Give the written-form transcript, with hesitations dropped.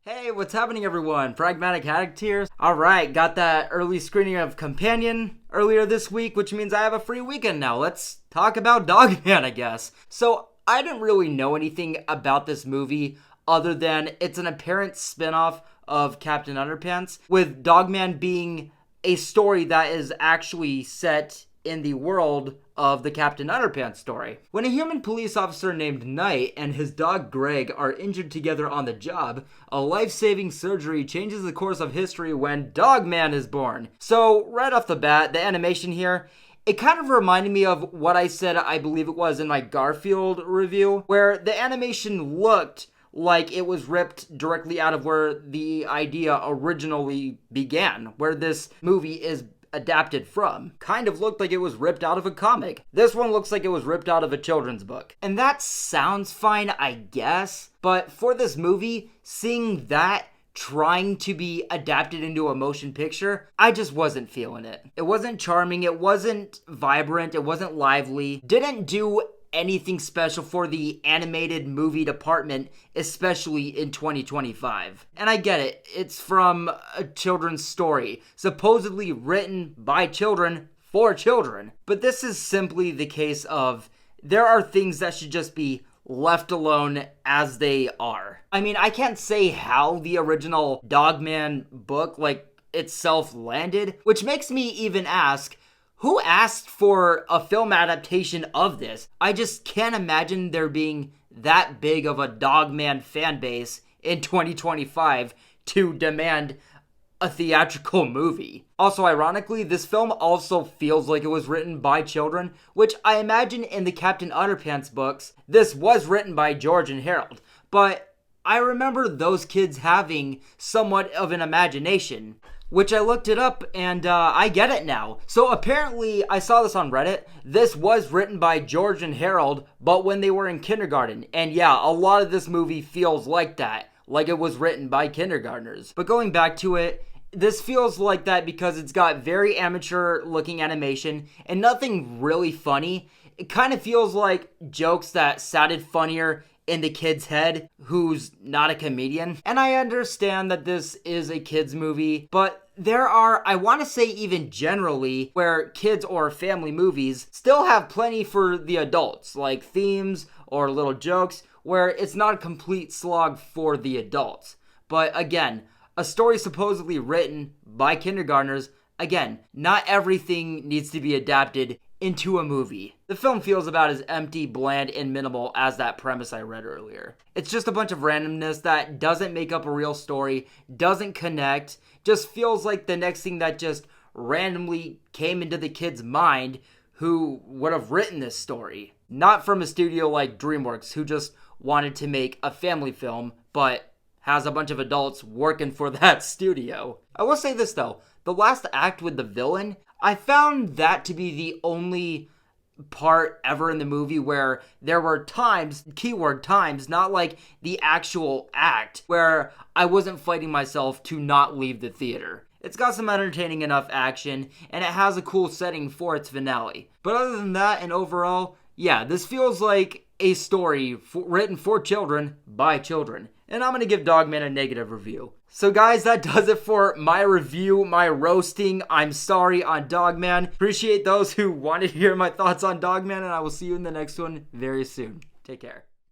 Hey, what's happening everyone? Pragmatic Addict here. Alright, got that early screening of Companion earlier this week, which means I have a free weekend now. Let's talk about Dogman, I guess. So, I didn't really know anything about this movie other than it's an apparent spin-off of Captain Underpants, with Dogman being a story that is actually set in the world of the Captain Underpants story. When a human police officer named Knight and his dog Greg are injured together on the job, a life-saving surgery changes the course of history when Dogman is born. So, right off the bat, the animation here, it kind of reminded me of what I said I believe it was in my Garfield review, where the animation looked like it was ripped directly out of where the idea originally began, where this movie is adapted from. Kind of looked like it was ripped out of a comic. This one looks like it was ripped out of a children's book. And that sounds fine, I guess, but for this movie, seeing that trying to be adapted into a motion picture, I just wasn't feeling it. It wasn't charming, it wasn't vibrant, it wasn't lively, didn't do anything special for the animated movie department, especially in 2025. And I get it, it's from a children's story, supposedly written by children for children. But this is simply the case of there are things that should just be left alone as they are. I mean, I can't say how the original Dogman book, itself landed, which makes me even ask, who asked for a film adaptation of this? I just can't imagine there being that big of a Dogman fan base in 2025 to demand a theatrical movie. Also, ironically, this film also feels like it was written by children, which I imagine in the Captain Underpants books, this was written by George and Harold. But I remember those kids having somewhat of an imagination, which I looked it up and I get it now. So apparently, I saw this on Reddit, this was written by George and Harold, but when they were in kindergarten. And yeah, a lot of this movie feels like that, like it was written by kindergartners. But going back to it, this feels like that because it's got very amateur looking animation and nothing really funny. It kind of feels like jokes that sounded funnier in the kid's head who's not a comedian. And I understand that this is a kid's movie, but there are, I want to say even generally, where kids or family movies still have plenty for the adults, like themes or little jokes, where it's not a complete slog for the adults. But again, a story supposedly written by kindergartners, again, not everything needs to be adapted into a movie. The film feels about as empty, bland, and minimal as that premise I read earlier. It's just a bunch of randomness that doesn't make up a real story, doesn't connect, just feels like the next thing that just randomly came into the kid's mind who would have written this story. Not from a studio like DreamWorks, who just wanted to make a family film, but has a bunch of adults working for that studio. I will say this though, the last act with the villain, I found that to be the only part ever in the movie where there were times, keyword times, not like the actual act, where I wasn't fighting myself to not leave the theater. It's got some entertaining enough action, and it has a cool setting for its finale. But other than that, and overall, yeah, this feels like a story written for children by children. And I'm going to give Dogman a negative review. So guys, that does it for my review, my roasting, I'm sorry, on Dogman. Appreciate those who wanted to hear my thoughts on Dogman, and I will see you in the next one very soon. Take care.